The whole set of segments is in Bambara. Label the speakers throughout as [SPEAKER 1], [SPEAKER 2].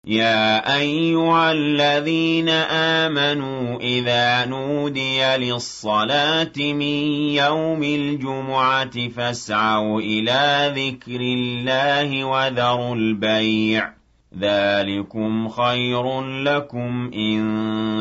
[SPEAKER 1] يا أيها الذين آمنوا إذا نودي للصلاة من يوم الجمعة فاسعوا إلى ذكر الله وذروا البيع ذلكم خير لكم إن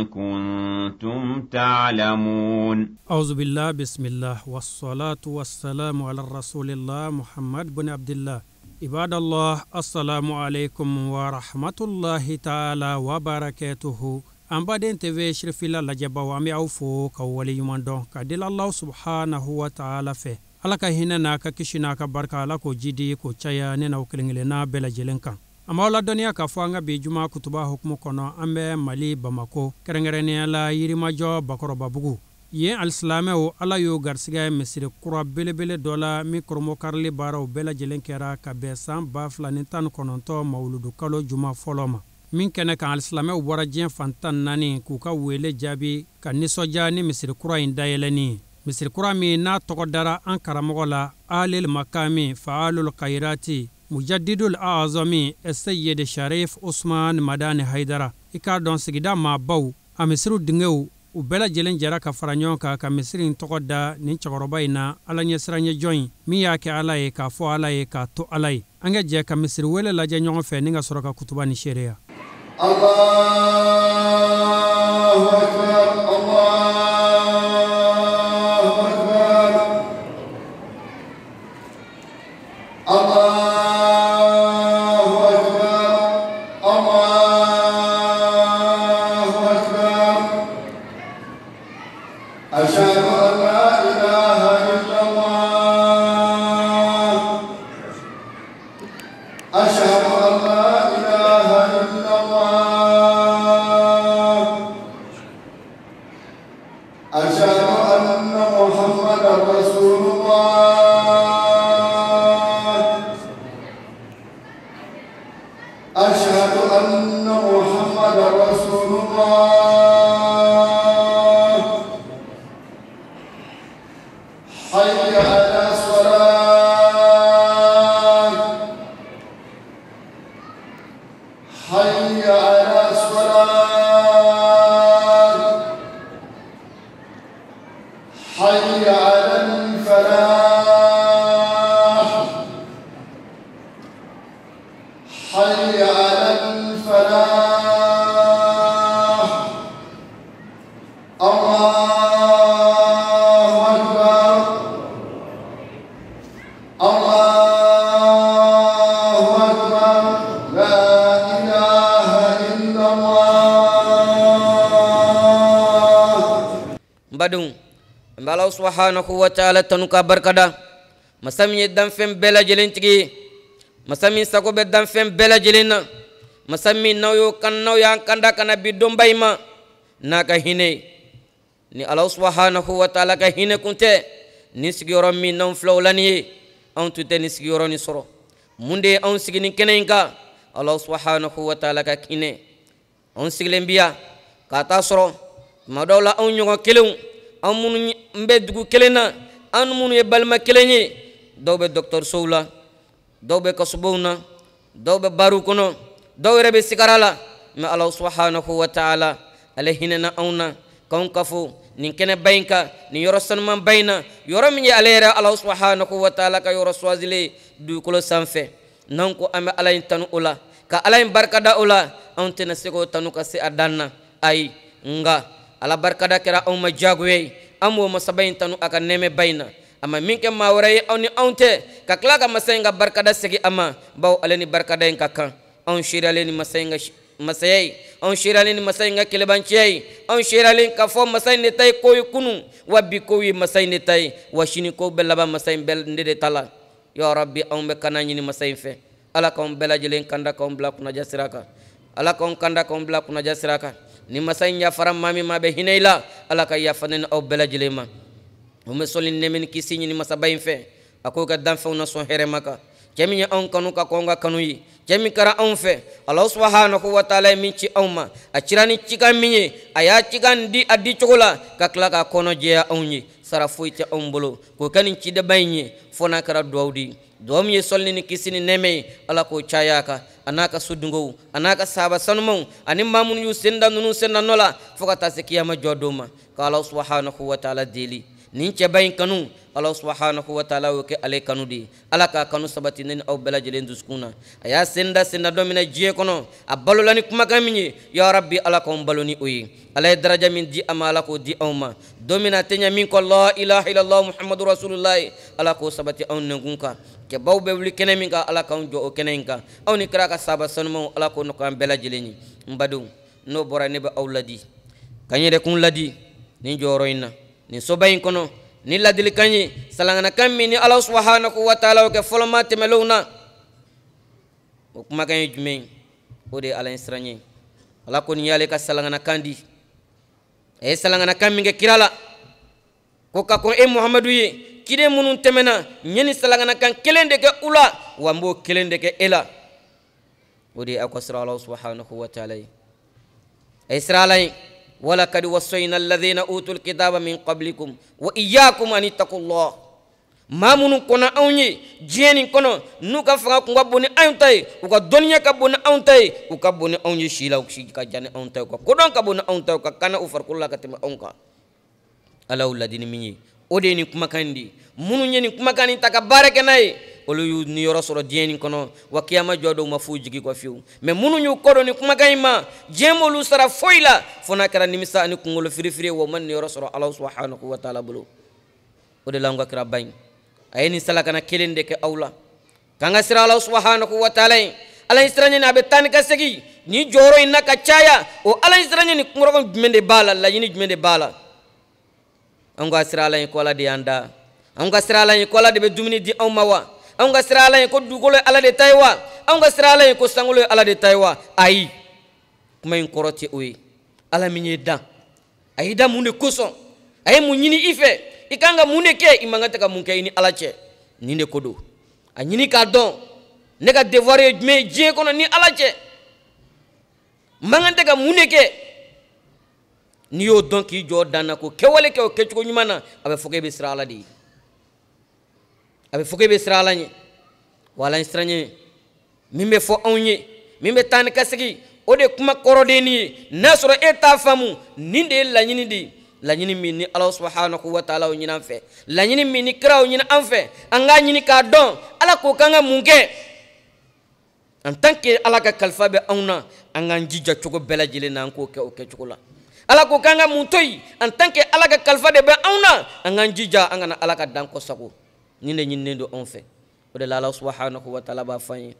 [SPEAKER 1] كنتم تعلمون.
[SPEAKER 2] أعوذ بالله بسم الله والصلاة والسلام على رسول الله محمد بن عبد الله. عباد الله السلام عليكم ورحمة الله تعالى وبركاته. أم بعدين تبي شرف الله لجبا وامي أوفو كولي يمندون كدل الله سبحانه وتعالى فيه. على كهنا ناك كشنا كبركة على كوجدي كوشيا ننا وكلنا بلا جلنكا. أما الله الدنيا كفوانغ بيجما كتبا حكم كنا أمبي مالي بمكو كرنغرني على يريما جو بكرو بابوغو ye alislame o ala yo garsiga misiri kura belebele dola mikromo karli baraw bela jelen kera ka be san ba flani tan kononto mauludu kalo juma foloma min kene kan alislame o bora jen fantan nani ku ka wele jabi ka nisoja ni misiri kura indayeleni misiri kura mi na tokodara an karamogola alil makami faalul khairati mujaddidul azami sayyid sharif usman madani haidara ika don sigida ma baw amisiru dingew u bela jelen jara ka faranyon ka misirin tokoda ni chagoroba ina ala nyesranye join mi yake ala e ka fo ala e ka to ala e anga je ka misir wele la je nyon fe ninga soroka kutuba ni sheria.
[SPEAKER 3] Allahu akbar Allahu akbar Allahu akbar Allahu akbar أشهد أن لا إله إلا الله أشهد أن لا إله إلا الله أشهد أن محمدا رسول الله أشهد أن محمدا رسول الله حي على الصلاة حي على الصلاة حي على الفلاح حي على الفلاح الله أكبر الله أكبر لا إله إلا الله.
[SPEAKER 4] Badung Allah subhanahu wa ta'ala tanuka barkada masami dan fem bela jelentigi masami sako be dan fem bela jelena masami nayo kan naw ya kanda kana bidom bayma naka hine ni Allah subhanahu wa ta'ala ka hine kunte ni sigoro mi non flowlani on tute ni sigoro ni soro munde on sigini kenenka Allah subhanahu wa ta'ala ka hine on siglembiya kata soro madawla on nyugo kelun an munu mbe dugu kelena an munu e balma kelenye dawbe docteur Soula dawbe kasubuna dawbe barukono dawre be sikarala ma Allah subhanahu wa ta'ala alayhina auna kon kafu nin kene baynka ni yoro sanman bayna yoro mi alera Allah subhanahu wa ta'ala ka yoro swazile du kulo sanfe nanko ame alayn tanu ula ka alayn barkada ula antena sego tanu ka se adanna ay nga ala barkada kera umma jagwe amu masabain tanu aka neme bayna ama minke mawray oni onte ka klaga masenga barkada segi ama baw aleni barkada en kakan on shiraleni masenga masayay on shiraleni masenga kelebanchey on shiraleni ka fo masayne tay koy kunu wabbi koy masayne tay washini ko belaba masay bel ndede tala ya rabbi on be kanani ni masay fe ala kon bela jelen kanda kon blak na jasiraka ala kon kanda kon blak na jasiraka ni masanya faram mami mabe hinayla ala ka yafanen aw bela jilema umme solin nemen kisini ni masabayin fe ako ga dan fe na so here maka jaminya on kanu ka konga kanu yi jami kara on fe Allah subhanahu wa ta'ala min ci awma a cirani cikan minye aya cikan di addi chokola ka kala ka kono je onyi sara foyi tɛ anw bolo k'o kɛ nin cidaba in ye fo n'a kɛra duwawu di duwawu min ye sɔlini ni kisi ni nɛɛmɛ ye ala k'o caya a kan a n'a ka sodungow a n'a ka sahaba sanumaw ani maa minnu y'u senda ninnu senda nɔ la fo ka taa se kiyama jɔ don ma ka ala subhanahu wa taala deli nin cɛba in kanu ala subhanahu wa taala y'o kɛ ale kanu de ye ala k'a kanu sabati ne ni aw bɛɛ lajɛlen dusukun na a y'a senda dɔ minɛ diɲɛ kɔnɔ a balola ni kumakan min ye ya rabbi ala k'anw balo ni o ye ala ye daraja min di a ma ala k'o di anw ma don min na a tɛ ɲɛ min kɔ la ilaha illallah muhammadu rasulullah ala k'o sabati anw nɛnkun kan cɛbaw bɛ wuli kɛnɛ min kan ala k'anw jɔ o kɛnɛ in kan aw ni kira ka sahaba sanumaw ala k'o nɔgɔya an bɛɛ lajɛlen ye n badenw n'o bɔra ne bɛ aw ladi ka n yɛrɛkun ladi nin jɔyɔrɔ in na nin soba in kɔnɔ ni ladilikan ye salanganakan min ni ala subhanahu wa taala y'o kɛ fɔlɔ maa tɛmɛlenw na o kumakan ye jumɛn ye o de ye ala ye siran ye ala ko nin y'ale ka salanganakan di a ye salanganakan min kɛ kira la ko ka kɔn e muhamadu ye ciden minnu tɛmɛna n ye nin salanganakan kelen de kɛ u la wa n b'o kelen de kɛ e la o de ye aw ka siran ala subhanahu wa taala ye a ye siran ala ye ولقد وصينا الذين اوتوا الكتاب من قبلكم واياكم ان اتقوا الله ما من كنا اوني جيني كنا نوكا فغا كونغا بوني اونتاي وكا دنيا كا بوني اونتاي وكا بوني اوني شيلا وكشي كا جاني اونتاي وكا كودون كا بوني اونتاي وكا كانا اوفر كولا كتم اونكا الا ولادين ميني اوديني كما كاندي منو ني كما كاني تاكا باركناي olu yu ni yɔrɔ sɔrɔ diɲɛ nin kɔnɔ wa kiyama jɔ dɔw ma foyi jigi kɔ fiyewu mais minnu y'u kɔdɔ ni kumakan in ma diɲɛ m'olu sara foyi la fo n'a kɛra nimisa ani kunkolo firifiri wa ma ni yɔrɔ sɔrɔ ala subhanahu wa taala bolo o de la an ka kira ba in a ye nin salakana kelen de kɛ aw la k'an ka siran ala subhanahu wa taala ye ala ye siran ɲini a bɛ taa ni ka segin ni jɔyɔrɔ in na ka caya o ala ye siran ɲini kunkɔrɔkɔ jumɛn de b'a la laɲini jumɛn de b'a la an ka siran ala ye ko ala de y'an da an ka siran ala ye ko ala de bɛ dumuni di anw ma wa an ka siran ala ye ko dugukolo ye ala de ta ye wa an ka siran ala ye ko sankolo ye ala de ta ye wa ayi kuma in kɔrɔ tɛ o ye ala min ye dan a y'i da mun de kosɔn a ye mun ɲini i fɛ i kan ka mun de kɛ i man kan tɛ ka mun kɛ i ni ala cɛ nin de ko don a ɲini k'a dɔn ne ka devoir ye jumɛn ye diɲɛ kɔnɔ ni ala cɛ n man kan tɛ ka mun de kɛ n'i y'o dɔn k'i jɔ dan na ko kɛwale kɛ o kɛcogo ɲuman na a bɛ fɔ k'e bɛ siran ala de ye a bɛ fɔ k'e bɛ siran ala ɲɛ wa ala ye siran ɲɛ min bɛ fɔ anw ye min bɛ taa ni ka segin o de ye kuma kɔrɔ de nin ye n'a sɔrɔ e t'a faamu nin de ye laɲini de ye laɲini min ni ala subhanahu wa taala y'o ɲini an fɛ laɲini min ni kira y'o ɲini an fɛ an k'a ɲini k'a dɔn ala k'o k'an ka mun kɛ en tant que ala ka kalifa bɛ anw na an k'an jija cogo bɛɛ lajɛlen na an k'o kɛ o kɛcogo la ala k'o k'an ka mun to yen en tant que ala ka kalifa de bɛ anw na an k'an jija an kana ala ka dan kɔ sago nin de ɲininen don anw fɛ o de la ala subhanahu wa taala b'a fɔ an ye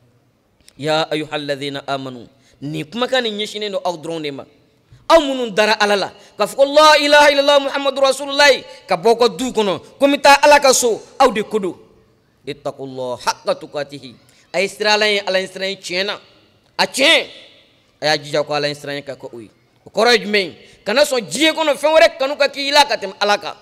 [SPEAKER 4] ya ayyuhalladhina amanu nin kumakan nin ɲɛsinnen don aw dɔrɔn de ma aw minnu dara ala la k'a fɔ ko la ilaha illallah muhammadu rasulullah ka bɔ ka du kɔnɔ ko n bɛ taa ala ka so aw de ko don ittaqullah haqqa tuqatihi a ye siran ala ye ala ye siran ye tiɲɛ na a tiɲɛ a y'a jija ko ala ye siran ye ka kɛ o ye o kɔrɔ ye jumɛn ye kana sɔn diɲɛ kɔnɔ fɛn wɛrɛ kanu ka k'i la ka tɛmɛ ala kan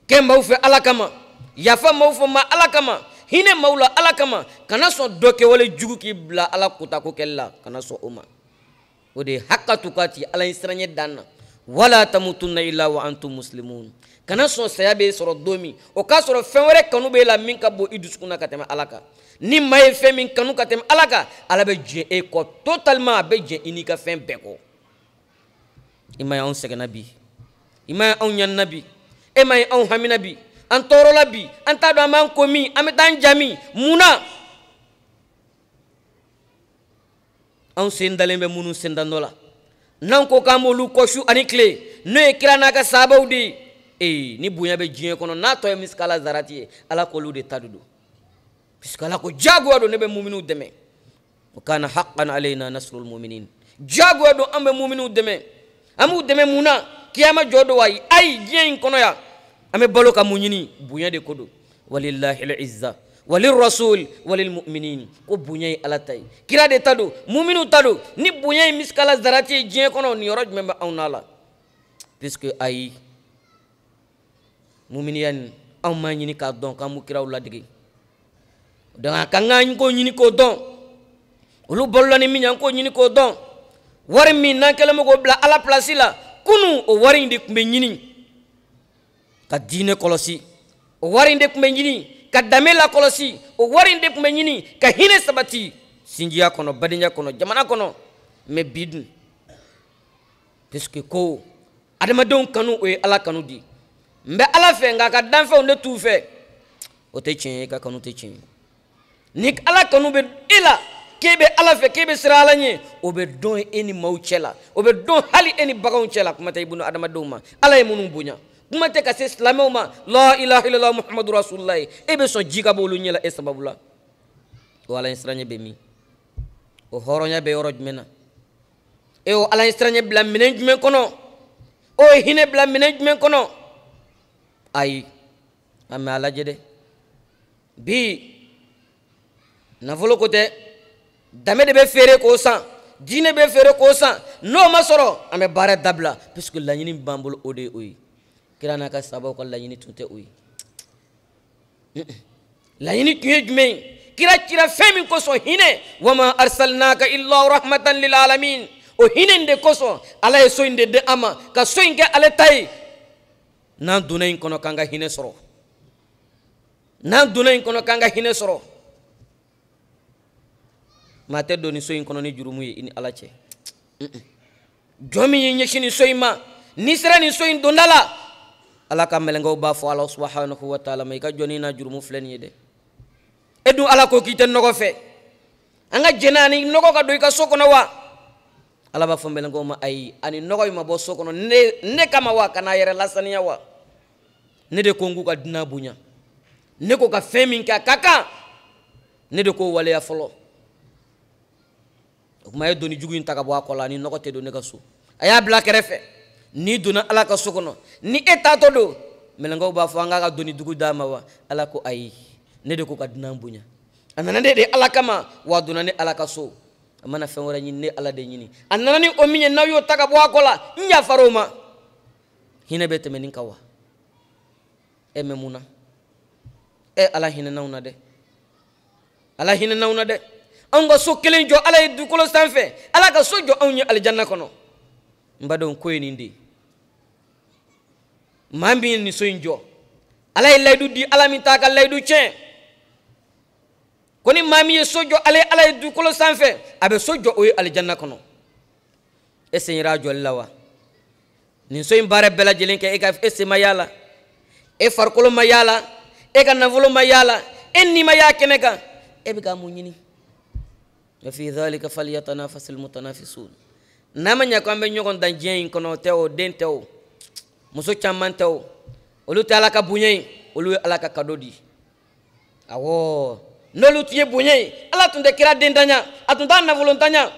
[SPEAKER 4] kɛ maaw fɛ ala kama yafa maaw fɛ ma ala kama hinɛ maaw la ala kama kana sɔn dɔ kɛwale jugu k'i bila ala kotako kɛli la kana sɔn o ma o de ye haqqa tuqati ala ye siran ye dan na wala tamutunna illa wa antum muslimun kana sɔn saya b'e sɔrɔ don min o k'a sɔrɔ fɛn wɛrɛ kanu b'e la min ka bon i dusukun na ka tɛmɛ ala kan ni maa ye fɛn min kanu ka tɛmɛ ala kan ala bɛ jɛn e kɔ totalement a bɛ jɛn i n'i ka fɛn bɛɛ kɔ i ma ye anw sɛgɛnna bi i ma ye anw ɲanina bi e ma ye anw hamina bi an tɔɔrɔla bi an t'a dɔn an b'an ko min an bɛ taa an ja min mun na anw sen dalen bɛ minnu sendan dɔ la n'an ko k'an b'olu kɔ su ani tile n'o ye kira n'a ka sahabaw de ye ni bonya bɛ diɲɛ kɔnɔ n'a tɔ ye misikala zarati ye ala k'olu de ta de don puisque ala ko jagoya don ne bɛ muminiw dɛmɛ wa kana haqqan alayna nasrul muminin jagoya don an bɛ muminiw dɛmɛ an b'u dɛmɛ mun na kiyama jɔ don wa ayi diɲɛ in kɔnɔ yan an bɛ balo ka mun ɲini bonya de ko don walillahi al-izza walil rasul walil mu'minin ko bonya ye ala ta ye kira de ta don muminiw ta don ni bonya ye misikala zarati ye diɲɛ kɔnɔ nin yɔrɔ jumɛn bɛ anw na la puisque ayi muminiya nin anw m'a ɲini k'a dɔn k'an b'u kiraw ladege donc a kan k'an k'o ɲini k'o dɔn olu balola ni min ye an k'o ɲini k'o dɔn wari min n'an kɛlen bɛ k'o bila ala place la kunu o wari in de tun bɛ ɲini ka diinɛ kɔlɔsi o wari in de tun bɛ ɲini ka danbe la kɔlɔsi o wari in de tun bɛ ɲini ka hinɛ sabati sinjiya kɔnɔ badenya kɔnɔ jamana kɔnɔ mais bi dun puisque ko adamadenw kanu o ye ala kanu di n bɛ ala fɛ nka a ka danfɛnw de t'u fɛ o tɛ tiɲɛ ye ka kanu tɛ tiɲɛ ni ala kanu bɛ e la k'e bɛ ala fɛ k'e bɛ siran ala ɲɛ o bɛ dɔn e ni maaw cɛ la o bɛ dɔn hali e ni baganw cɛ la kuma tɛ i bolo adamadenw ma ala ye minnu bonya kuma tɛ ka se silamɛw ma la ilaha illallah muhammadu rasulullah e bɛ sɔn ji ka bɔ olu ɲɛ la e sababu la o ala ye siranɲɛ bɛ min o hɔrɔnya bɛ yɔrɔ jumɛn na e o ala ye siranɲɛ bila minɛn jumɛn kɔnɔ o ye hinɛ bila minɛn jumɛn kɔnɔ ayi an bɛ a lajɛ dɛ bi nafolo ko tɛ danbe de bɛ feere k'o san diinɛ bɛ feere k'o san n'o ma sɔrɔ an bɛ baara dabila puisque laɲini b'an bolo o de ye o ye kira n'a ka sahabaw ka laɲini tun tɛ o ye laɲini tun ye jumɛn ye kira cira fɛn min kosɔn hinɛ wama arsalnaka illa rahmatan lil alamin o hinɛ in de kosɔn ala ye so in de di an ma ka so in kɛ ale ta ye n'an donna in kɔnɔ k'an ka hinɛ sɔrɔ n'an donna in kɔnɔ k'an ka hinɛ sɔrɔ maa tɛ don ni so in kɔnɔ ni jurumu ye i ni ala cɛ jɔn min y'i ɲɛsin nin so in ma n'i sera nin so in donda la ala ka mɛlɛkɛw b'a fɔ ala subhanahu wa taala ma i ka jɔnni na jurumu filɛ nin ye dɛ e dun ala ko k'i tɛ nɔgɔ fɛ an ka jɛnɛ ani nɔgɔ ka don i ka so kɔnɔ wa ala b'a fɔ mɛlɛkɛw ma ayi ani nɔgɔ in ma bɔ so kɔnɔ ne kama wa ka n'a yɛrɛ lasaniya wa ne de ko n k'u ka dunan bonya ne ko ka fɛn min kɛ a ka kan ne de k'o waleya fɔlɔ o kuma a ye doni jugu in ta ka bɔ a kɔ la ani nɔgɔ tɛ don ne ka so a y'a bila kɛrɛfɛ n'i donna ala ka so kɔnɔ ni e taatɔ don mɛlɛkɛw b'a fɔ an k'a ka doni jugu d'a ma wa ala ko ayi ne de ko ka dunan bonya a nana ne de ala kama wa a donna ne ala ka so a mana fɛn wɛrɛ ɲini ne ala de ɲini a nana ni o min ye n'aw y'o ta ka bɔ a kɔ la n yafar'o ma hinɛ bɛ tɛmɛ nin kan wa e mɛ mun na e ala hinɛnanw na dɛ ala hinɛnanw na dɛ anw ka so kelen jɔ ala ye dugukolo sanfɛ ala ka so jɔ anw ye alijanna kɔnɔ n badenw ko ye nin de ye maa min ye nin so in jɔ ala ye layidu di ala min t'a ka layidu tiɲɛ ko ni maa min ye so jɔ ala ye dugukolo sanfɛ a bɛ so jɔ o ye alijanna kɔnɔ e sen yera a jɔli la wa nin so in baara bɛɛ lajɛlen kɛ e sen ma y'a la e farikolo ma y'a la e ka nafolo ma y'a la e ni ma y'a kɛnɛ kan e bɛ ka mun ɲini fi dhalika falyatanafasil mutanafisun n'a ma ɲɛ ko an bɛ ɲɔgɔn dan diɲɛ in kɔnɔ tɛ o den tɛ o muso caman tɛ o olu tɛ ala ka bonya ye olu ye ala ka kado di awɔ n'olu tun ye bonya ye ala tun tɛ kira den daɲa a tun t'a nafolo daɲa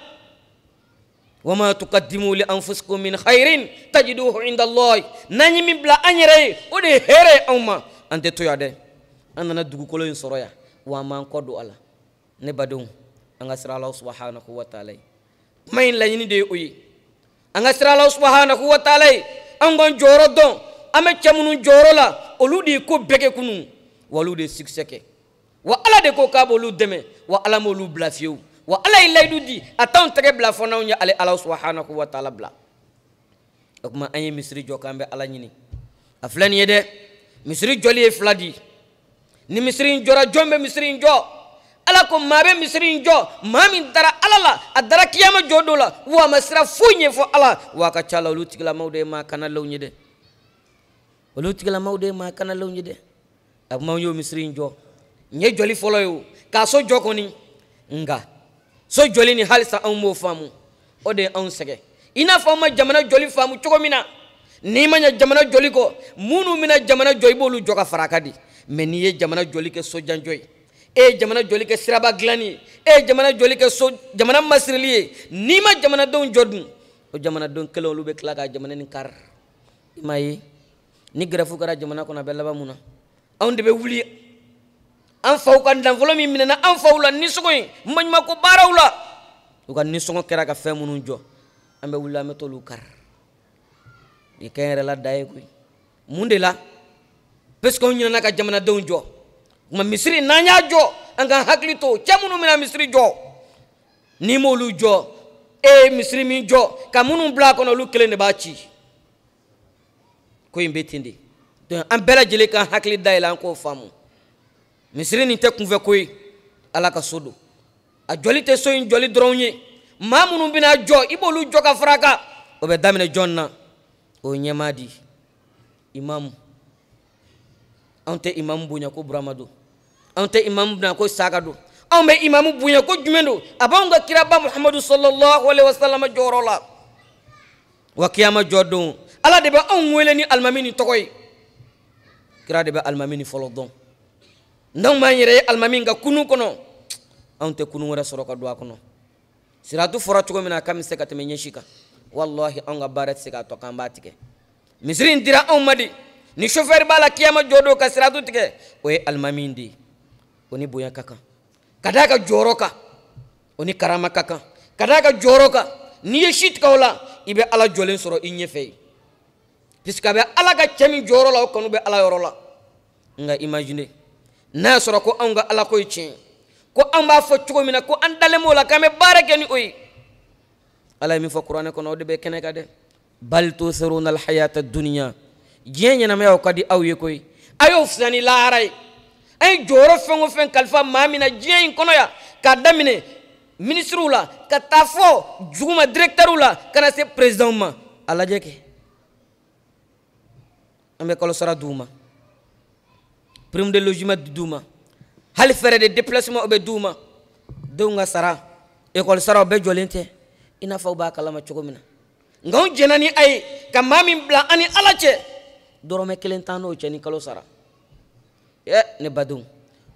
[SPEAKER 4] wama tuqaddimu li anfusikum min khairin tajiduhu inda allahi n'an ye min bila an yɛrɛ ye o de ye hɛrɛ ye anw ma an tɛ to yan dɛ an nana dugukolo in sɔrɔ yan wa an m'an kɔ don a la ne badenw an ka siran ala subhanahu wa taala ye kuma in laɲini de ye o ye an ka siran ala subhanahu wa taala ye an k'an jɔyɔrɔ dɔn an bɛ cɛ minnu jɔyɔrɔ la olu de ye ko bɛɛ kɛ kunun wa olu de ye succès kɛ wa ala de ko k'a b'olu dɛmɛ wa ala m'olu bila fiyewu wa ala ye layidu di a t'anw tɛgɛ bila fɔ n'anw ye ale ala subhanahu wa taala bila o kuma an ye misiri jɔ k'an bɛ ala ɲini a filɛ nin ye dɛ misiri jɔli ye fila di ni misiri in jɔra jɔn bɛ misiri in jɔ ala ko maa bɛ misiri in jɔ maa min dara ala la a dara kiyama jɔ dɔ la wa a ma sira foyi ɲɛfɔ ala wa a ka ca la olu tigilamaw de ye maa kanalaw ye dɛ olu tigilamaw de ye maa kanalaw ye dɛ a kuma an y'o misiri in jɔ n ye jɔli fɔlɔ ye o k'a so jɔ kɔni nka so jɔli ni halisa anw m'o faamu o de ye anw sɛgɛn i n'a fɔ an ma jamana jɔli faamu cogo min na n'i ma ɲɛ jamana jɔli kɔ minnu bɛna jamana jɔ i b'olu jɔ ka fara a kan de mɛ n'i ye jamana jɔli kɛ sojanjɔ ye e ye jamana jɔli kɛ siraba dilanni ye e ye jamana jɔli kɛ jamana masirili ye n'i ma jamanadenw jɔ dun o jamanadenw kelen olu bɛ tila ka jamana nin kari i m'a ye ni gɛrɛfu kɛra jamana kɔnɔ a bɛ laban mun na anw de bɛ wuli an faw ka nafolo min minɛna an faw la nisɔngɔ in maɲumako baaraw la u ka nisɔngɔ kɛra ka fɛn minnu jɔ an bɛ wuli an bɛ t'olu kari nin kɛ n yɛrɛ la da ye koyi mun de la parce que anw ɲinɛna ka jamanadenw jɔ nka misiri n'an y'a jɔ an ka hakili to cɛ minnu bɛna misiri jɔ n'i m'olu jɔ e ye misiri min jɔ ka minnu bila a kɔnɔ olu kelen de b'a ci ko in bɛ ten de an bɛɛ lajɛlen kan hakili dayɛlɛ an k'o faamu misiri nin tɛ kunfɛ ko ye ala ka so don a jɔli tɛ so in jɔli dɔrɔn ye maa minnu bɛna jɔ i b'olu jɔ ka fara a kan o bɛ daminɛ jɔn na o ye ɲɛmaa di imamu anw tɛ imamu bonya ko burama don anw tɛ imamu bonya ko saga don anw bɛ imamu bonya ko jumɛn don a b'anw ka kiraba muhamadu sallallahu alaihi wasallam jɔyɔrɔ la wa kiyama jɔ don ala de bɛ anw wele ni alimami ni tɔgɔ ye kira de bɛ alimami ni fɔlɔ dɔn n'anw m'an yɛrɛ ye alimami ka kunu kɔnɔ anw tɛ kunu wɛrɛ sɔrɔ ka don a kɔnɔ siratu fɔra cogo min na a ka misɛn ka tɛmɛ ɲɛsi kan wallahi anw ka baara tɛ se k'a tɔ k'an b'a tigɛ misiri in dira anw ma de ni chauffeur b'a la kiyama jɔ don ka siratu tigɛ o ye alimami de ye o ni bonya ka kan ka d'a ka jɔyɔrɔ kan o ni karama ka kan ka d'a ka jɔyɔrɔ kan n'i ye si tigɛ o la i bɛ ala jɔlen sɔrɔ i ɲɛfɛ ye puisque a bɛ ala ka cɛ min jɔyɔrɔ la o kɔni bɛ ala yɔrɔ la nka imagine n'a y'a sɔrɔ ko anw ka ala ko ye tiɲɛ ko an b'a fɔ cogo min na ko an dalen b'o la k'an bɛ baara kɛ ni o ye ala ye min fɔ kuranɛ kɔnɔ o de bɛ kɛnɛ kan dɛ bal tusiruna alhayata dunya diɲɛ ɲɛnamaya o ka di aw ye koyi a y'o fisaya ni lahara ye a ye jɔyɔrɔ fɛn o fɛn kalifa maa min na diɲɛ in kɔnɔ yan k'a daminɛ ministrew la ka taa fɔ duguma directeurw la ka na se présidentw ma a lajɛ kɛ an bɛ kalo sara d'u ma prime de logement di d'u ma hali frais de déplacement o bɛ d'u ma denw ka sara école sara o bɛɛ jɔlen tɛ i n'a fɔ aw b'a kalama cogo min na nka anw jɛnna ni a ye ka maa min bila an ni ala cɛ dɔrɔmɛ kelen t'an n'o cɛ ni kalo sara ne badenw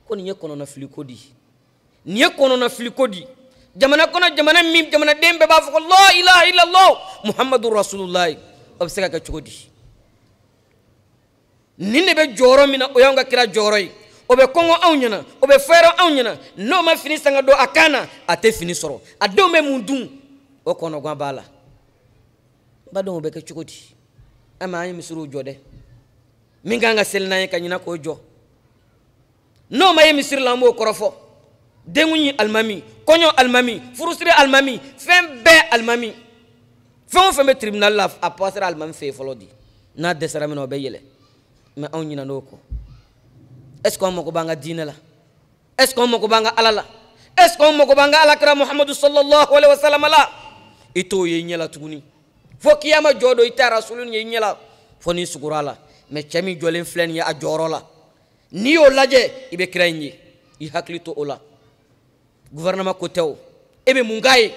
[SPEAKER 4] ko nin ye kɔnɔnafili ko di nin ye kɔnɔnafili ko di jamana kɔnɔ jamana min jamanaden bɛɛ b'a fɔ ko la ilaha illallah muhammadu rasulullah o bɛ se ka kɛ cogo di nin de bɛ jɔyɔrɔ min na o y'anw ka kira jɔyɔrɔ ye o bɛ kɔngɔ anw ɲɛna o bɛ fɛɛrɛ anw ɲɛna n'o ma fini san ka don a kan na a tɛ fini sɔrɔ a denw bɛ mun dun o kɔnɔgan b'a la badenw o bɛ kɛ cogo di an ye misiriw jɔ dɛ min kan ka seli n'an ye ka ɲina k'o jɔ n'o ma ye misiri la an b'o kɔrɔfɔ denkun ye alimami kɔɲɔ alimami furusiri alimami fɛn bɛɛ alimami fɛn o fɛn bɛ tribunal la a pasera alimami fɛ yen fɔlɔ di n'a dɛsɛra min na o bɛ yɛlɛ mais anw ɲinɛ n'o kɔ est ce que anw mago b'an ka diinɛ la est ce que anw mago b'an ka ala la est ce que anw mago b'an ka alakira muhamadu sallallahu alaihi wasallam la i t'o ye i ɲɛ la tuguni fo kiyama jɔ don i tɛ rasulun ye i ɲɛ la fo n'i sugura la mais cɛ min jɔlen filɛ nin ye a jɔyɔrɔ la n'i y'o lajɛ i bɛ kira in ye i hakili to o la gouvernement ko tɛ o e bɛ mun k'a ye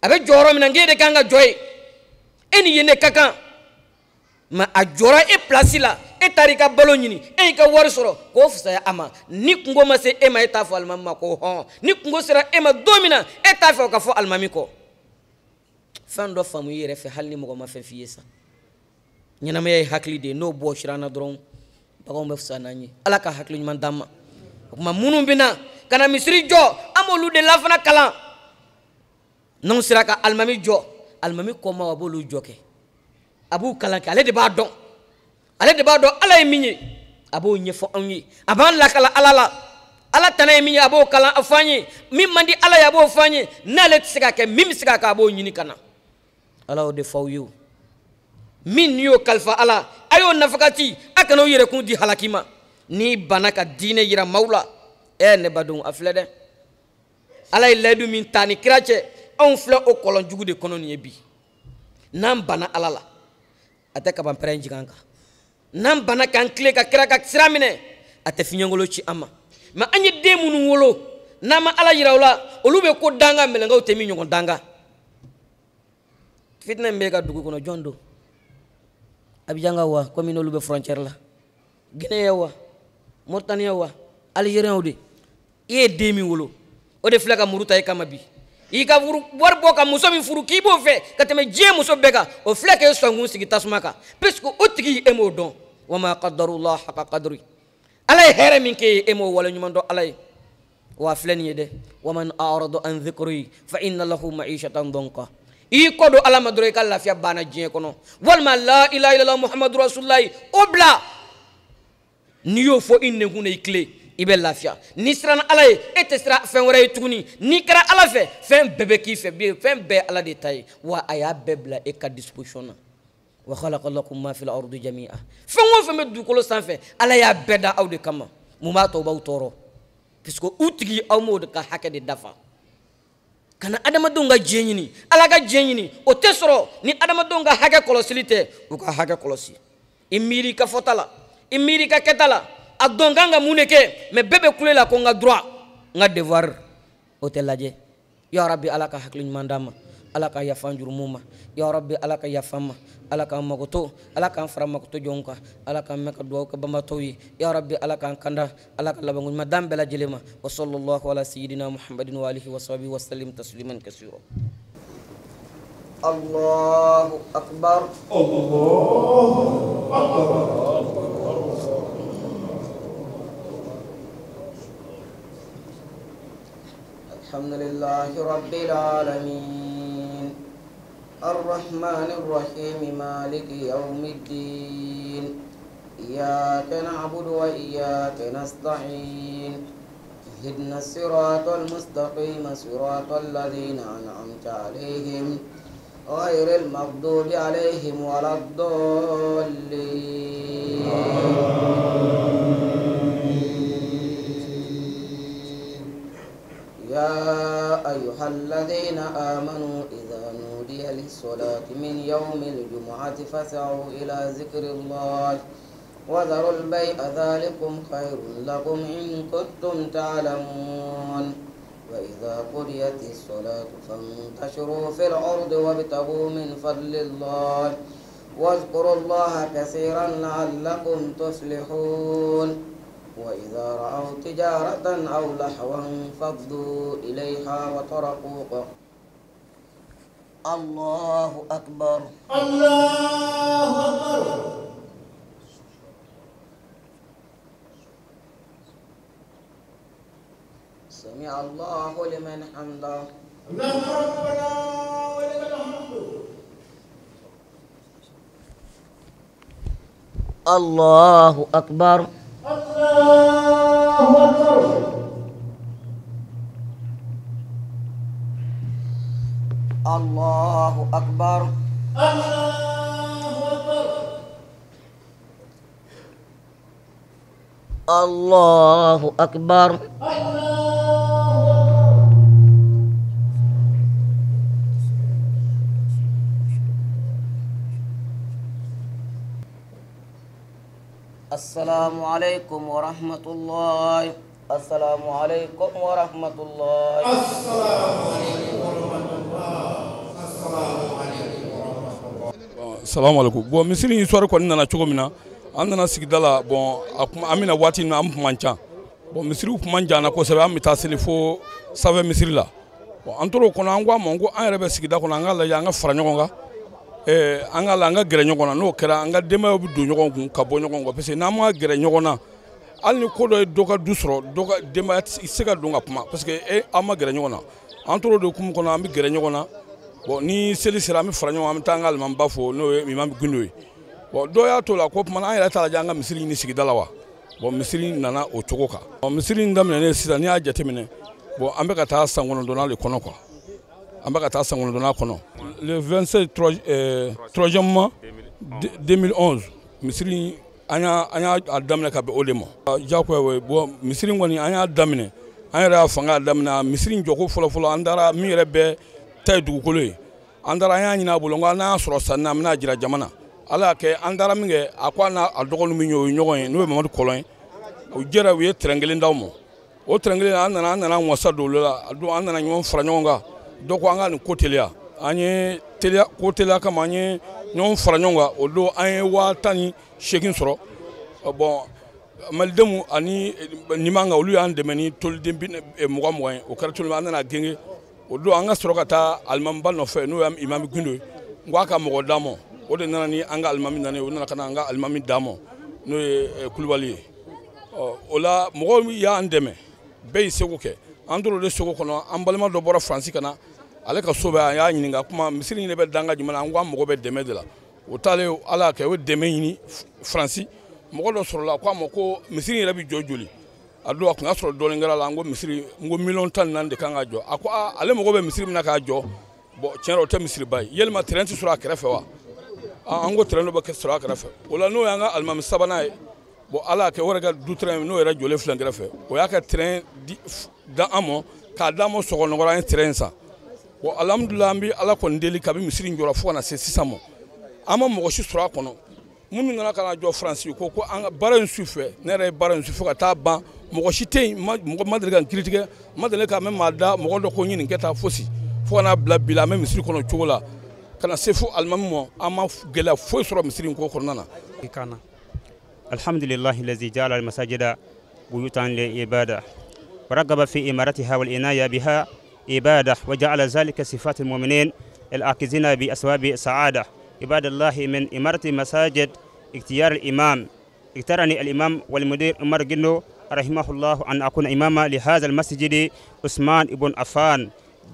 [SPEAKER 4] a bɛ jɔyɔrɔ min na nk'e de kan ka jɔ ye e ni yen de ka kan mais a jɔra e place la e taara i ka balo ɲini e y'i ka wari sɔrɔ k'o fisaya a ma ni kungo ma se e ma e t'a fɔ alimami ma ko hɔn ni kungo sera e ma don min na e t'a fɛ o ka fɔ alimami kɔ fɛn dɔ faamu i yɛrɛ fɛ hali ni mɔgɔ ma fɛn f'i ye sa ɲɛnamaya ye hakili de ye n'o bɔsira an na dɔrɔn baganw bɛ fisaya n'an ye ala ka hakili ɲuman d'an ma o tuma minnu bɛ na ka na misiri jɔ an b'olu de la fana kalan n'anw sera ka alimami jɔ alimami kɔma a b'olu jɔ kɛ a b'u kalan kɛ ale de b'a dɔn ala ye min ye a b'o ɲɛfɔ anw ye a b'an lakala ala la ala tana ye min ye a b'o kalan a fɔ an ye min man di ala ye a b'o fɔ an ye n'ale tɛ se ka kɛ min bɛ se ka kɛ a b'o ɲini ka na ala y'o de fɔ aw ye o min n'i y'o kalifa ala a y'o nafakati a kana o yɛrɛkun di halaki ma n'i banna ka diinɛ yira maaw la ne badenw a filɛ dɛ ala ye layidu min ta ni kira cɛ anw filɛ o kɔlɔn jugu de kɔnɔ nin ye bi n'an banna ala la a tɛ kaban pɛrɛn jigin an kan n'an banna k'an tile ka kira ka sira minɛ a tɛ fiɲɛkolo ci an ma mais an ye den minnu wolo n'an ma ala yira o la olu bɛ ko danga mɛlɛnkɛw tɛ min ɲɔgɔn danga fitinɛ min bɛ ka dugu kɔnɔ jɔn don Abidjan wa komi n'olu bɛ frontière la Guinée wa Mauritanie wa Algérien de i ye den min wolo o de filɛ ka muru ta i kama bi i ka wari bɔ ka muso min furu k'i b'o fɛ ka tɛmɛ diɲɛ muso bɛɛ kan o filɛ k'e sɔnkun sigi tasuma kan puisque o tigi e m'o dɔn wa ma qadarullah haqa qadri ala ye hɛrɛ min k'e ye e m'o waleɲuman dɔn ala ye wa filɛ nin ye dɛ wa man a'rada an dhikri fa inna lahu ma'ishatan danqa i kɔ don ala ma dɔrɔn i ka lafiya banna diɲɛ kɔnɔ walima la ilaha illallah muhammadu rasulullah o bila n'i y'o fɔ i nɛnkun na i tile i bɛ lafiya n'i siranna ala ye e tɛ siran fɛn wɛrɛ ye tuguni n'i kɛra ala fɛ fɛn bɛɛ bɛ k'i fɛ fɛn bɛɛ ala de ta ye wa a y'a bɛɛ bila e ka disposition na wa khalaqa lakum ma fil ardi jami'a fɛn o fɛn bɛ dugukolo sanfɛ ala y'a bɛɛ da aw de kama mun b'a to b'aw tɔɔrɔ puisque u tigi aw m'o de ka hakɛ de dafa kana adamadenw ka diɲɛ ɲini ala ka diɲɛ ɲini o tɛ sɔrɔ ni adamadenw ka hakɛ kɔlɔsili tɛ u ka hakɛ kɔlɔsi i miiri i ka fɔta la i miiri i ka kɛta la a dɔn kan ka mun de kɛ mais bɛɛ bɛ kule la ko n ka droit n ka devoir o tɛ lajɛ ya rabbi ala ka hakili ɲuman d'an ma ala ka yafa an jurumu ma ya rabbi ala ka yafa an ma ala k'an makoto ala k'an fara makoto jɔnw kan ala k'an mɛn ka duwawu kɛ banbatɔw ye ya rabbi ala k'an kanda ala ka labanko ɲuman d'an bɛɛ lajɛlen ma wa sallallahu ala sayyidina muhammadin wa alihi wa sahbihi wa sallim tasliman kasira Allahu akbar Allahu akbar alhamdulillahi rabbil alamin الرحمن الرحيم مالك يوم الدين إياك نعبد وإياك نستعين اهدنا الصراط المستقيم صراط الذين أنعمت عليهم غير المغضوب عليهم ولا الضالين يا أيها الذين آمنوا إذا نودي للصلاة من يوم الجمعة فاسعوا إلى ذكر الله وذروا البيع ذلكم خير لكم إن كنتم تعلمون وإذا قضيت الصلاة فانتشروا في الأرض وابتغوا من فضل الله واذكروا الله كثيرا لعلكم تفلحون وإذا رأوا تجارة أو لحوا انفضوا إليها وتركوك الله أكبر الله أكبر سمع الله لمن حمده ربنا ولك الحمد الله أكبر الله أكبر الله أكبر الله أكبر السلام عليكم ورحمة الله السلام عليكم ورحمة الله السلام عليكم ورحمة الله السلام عليكم ورحمة الله
[SPEAKER 5] السلام عليكم bon misiri histoire ko nana cogo mina an nana sigidala bon amina wati na am mancha bon misiri kumanja na ko sebe am tasili fo save misiri la bon antoro kono angwa mongo an rebe sigida kono angala ya nga fara nyogonga angala nga gere nyogona no kera anga dema bu do nyogon ka bo nyogon parce que na ma gere nyogona alni ko do doka dusro doka dema isega dunga puma parce que ama gere nyogona antoro do kum kono am gere nyogona bon ni seli sira mi fara nyogon am tangal man bafo no mi mam gundoy bon do ya to la ko puma an tala janga misiri ni sigidala wa bon misiri nana o chogoka bon misiri ndamne ne sida ni a jatemine bon ambe ka ta sangono donale kono quoi ambaka ta sangono dona kono le 27 3e mois 2011 misiri anya adamne ka be olemo jakwe bo misiri ngoni anya adamne anya ra fanga adamna misiri njoko folo andara mi rebe tay dugukolo andara anya nyina bolongo na soro sanna na jira jamana ala ke andara minge akwa na adogolu mi nyogon no be mamadu kolon o jera wi trengele ndawmo o trengele anana wasa dolola adu anana nyon fra nyonga doko anga ni kotelia anye telia kotelia kama anye nyon fara nyonga odo anye watani shekin soro bon maldemu ani nimanga olu ya ndemeni tolde bin muga muga o karatul ma na genge odo anga soro kata almamba no fe no am imam gundo ngwa ka mugo damo odo nana ni anga almami nane o nana kana anga almami damo no kulubali ola mugo ya ndeme be sego ke andro de sego kono ambalma do bora france kana ale ka soba ya nyinga kuma misiri ne be danga jumana ngwa mogo be deme de la o tale ala ka o deme yini franci mogo do soro la kwa moko misiri ne bi jojuli adu akun asoro do ngara la ngo misiri ngo million tan nan de kanga jo akwa ale mogo be misiri na ka jo bo chenro te misiri bay yelma 30 sura krefe wa an ko train dɔ bɛ kɛ sira kɛrɛfɛ o la n'o y'an ka alimami sabanan ye bon ala kɛ o yɛrɛ ka du train n'o yɛrɛ jɔlen filɛ kɛrɛfɛ o y'a kɛ train da an ma k'a d'an ma sɔgɔnɔgɔla an ye train san bon alhamdulillah an bɛ ala kɔni deli kabi misiri in jɔra fo ka na se sisan ma an ma mɔgɔ si sɔrɔ a kɔnɔ minnu nana ka na jɔ faransi ko an ka baara in su fɛ ne yɛrɛ ye baara in su fo ka taa ban mɔgɔ si tɛ yen mɔgɔ ma deli ka n kiritigɛ ma deli ka mɛn maa da mɔgɔ dɔ ko ɲini kɛ taa fosi fo ka n'a bila bi la an bɛ misiri kɔnɔ cogo la kana se fo alimami ma an ma gɛlɛya foyi sɔrɔ misiri in ko kɔnɔna na.
[SPEAKER 6] alhamdulillahi allazi ja'ala al-masajida buyutan lil-ibada wa raghaba fi imaratiha wal inaya biha ibada wa ja'ala zalika sifatul mu'minin al-akizina bi aswabi sa'ada ibadallahi min imarati masajid اختيار الإمام اختارني الإمام والمدير عمر جنو رحمه الله أن أكون إماما لهذا المسجد عثمان بن عفان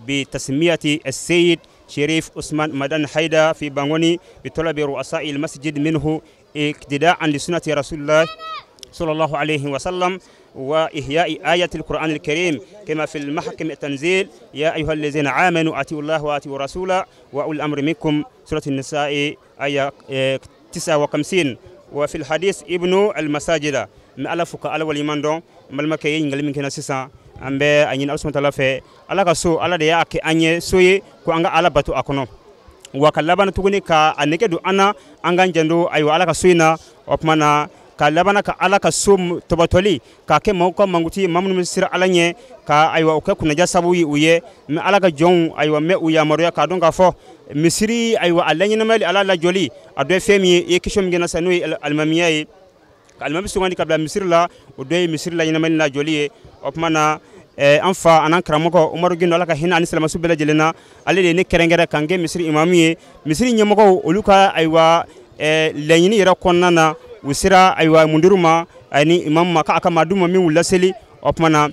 [SPEAKER 6] بتسمية السيد شريف عثمان مدن حيدر في بانغوني بطلب رؤساء المسجد منه اقتداء لسنة رسول الله صلى الله عليه وسلم وإحياء آية القرآن الكريم كما في المحكم التنزيل يا أيها الذين آمنوا أطيعوا الله وأطيعوا رسوله وأولي الأمر منكم سورة النساء آية 59 وفي الحديث ابن المساجد ما ألفك على وليمان دون ملمكي ينقل من كنا سيسا أمبي أنين أسمى تلافي على كسو على ديا أكي أني سوي كو أنغا على باتو أكونو وكاللابانا تغني كا أنيكي دو أنا أنغا جندو أيو على كسوينا وپمانا كاللابانا كا على كسو تباتولي كاكي موكا مانغوتي مامن مسير على nye ka aywa o ka kunaja sabuyi uye me alaga jon aywa me uya maruya ka don ka fo misiri aywa alanya na mali ala la joli ado femi e kishom gena sanui almamiyai almami sungani kabla misiri la o do misiri la nyina mali la joli o mana anfa anan kramoko umaru gindo ala ka hina ani salama subela jelena ale ne kerengere kange misiri imamiye misiri nyamoko oluka aywa lanyini yera konnana usira aywa munduruma ani imam maka aka maduma min wulaseli o mana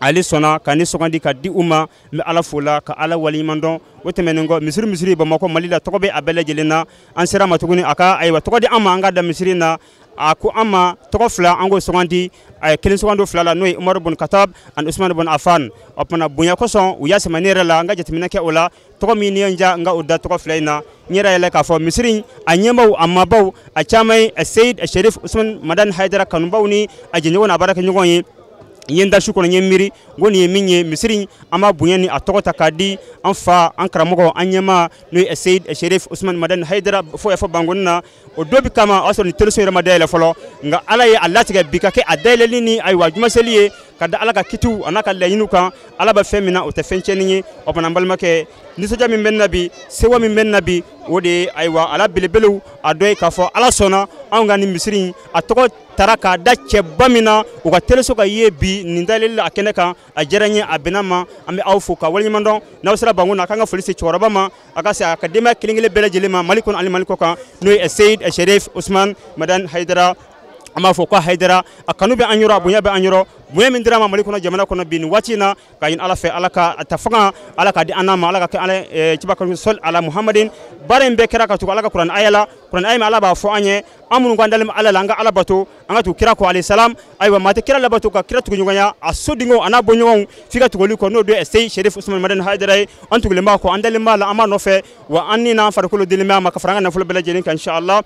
[SPEAKER 6] ali sona kani sogandi ka di umma mi ala fola ka ala wali mandon wotemenengo misiri bamako malila tokobe abele jelena ansira matuguni aka aywa tokodi amma anga da misiri na aku amma tokofla ango sogandi ay kelin sogando flala noy Umar ibn Khattab an Usman ibn Affan opana bunya ko son uya semanere la nga jetimina ke ola toko mi ni nja nga udda tokofla ina nyera yele ka fo misiri anyembaw amma baw a chamay Sayyid Sharif Usman Madan Haidara kanubawni ajenyo wona baraka nyugonyi yenda shukono nyemiri ngoni yeminye misiri ama bunyani atokota kadi anfa ankaramogo anyema no Sayyid Sharif Usman Madan Haidara fo ya fo bangonna o dobi kama aso ni teleso ramadela folo nga ala ye Allah tiga bikake adele lini ay wajuma seliye kada ala ka kitu anaka layinuka ala ba femina o te fencheni o panambal make nisoja min ben nabi sewa min ben nabi wode aywa ala bilebelu adoy ka fo ala sona anga ni misiri atoko taraka da cebamina o ka teleso ka yebi nindalel akene kan ajeranye abenama ambe awfu ka walni mandon nawsara banguna kanga folisi chorabama aka sa akadema kilingile belejelema malikon ali maliko kan no Sayyid Sharif Usman Madan Haidara ama foko Haidara akanu be anyoro abunya be anyoro bunya min drama malikona jamana kono bin watina kayin ala fe alaka atafanga alaka di anama alaka ala tibaka sol ala Muhammadin bare be kira ka to alaka Quran ayala ala ba fo anye amunu gandalem ala langa ala bato anga to kira ko alayhi salam aywa mate kira la bato ka kira to nyuganya asodingo ana bonyo fika to goli ko no do Sayyid Sharif Usman Madan Haidara antu lema ko andalema la ama no fe wa annina farkulu dilema makafranga na fulo bela jelin insha Allah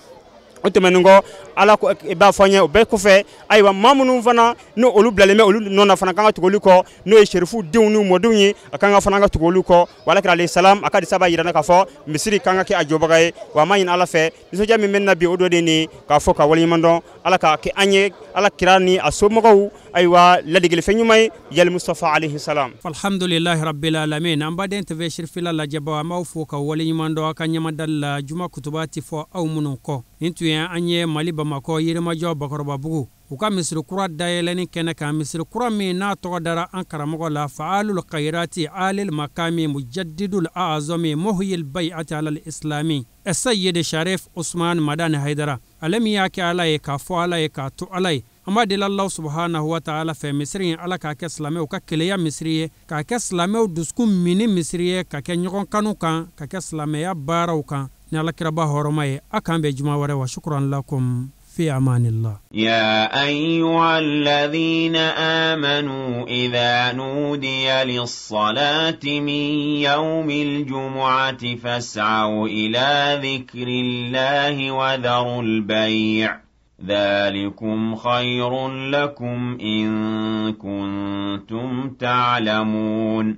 [SPEAKER 6] otemenungo ala ko ba fanya be ko fe aywa mamunu fana no olu blaleme olu nona fana kanga tugolu ko no e sherifu diwnu modunyi akanga fana nga tugolu ko wala kala alayhi salam akadi saba yirana ka fo misiri kanga ke ajobagaye wa mayin ala fe biso jami men nabi odo de ni ka fo ka wali mandon ala ka ke anye ala kirani asomogo aywa ladigel fenyumay yal Mustafa alayhi salam
[SPEAKER 2] alhamdulillah rabbil alamin ambaden teve shirfila la jaba mawfu ka wali mando akanya madalla juma kutubati fo aw munun ko intuya anye mali bamako yirma jo bakoroba bugu uka misri kura dayeleni kene ka misri kura mi na to dara an karamogo la fa'alul khairati alil makami mujaddidul a'zami muhyil bai'ati ala al-islami Sayyid Sharif Usman Madan Haidara alami yake alaye ka fo alaye ka to alaye amma de Allah subhanahu wa ta'ala fe misri ala ka ke islame ka keleya misri ka ke islame duskum mini misri ka ke nyogon kanu kan ka ke islame ya baraw kan ni ala kiraba horomaye akan be juma wara wa shukran lakum في أمان الله.
[SPEAKER 1] يا أيها الذين آمنوا إذا نودي للصلاة من يوم الجمعة فاسعوا إلى ذكر الله وذروا البيع ذلكم خير لكم إن كنتم تعلمون.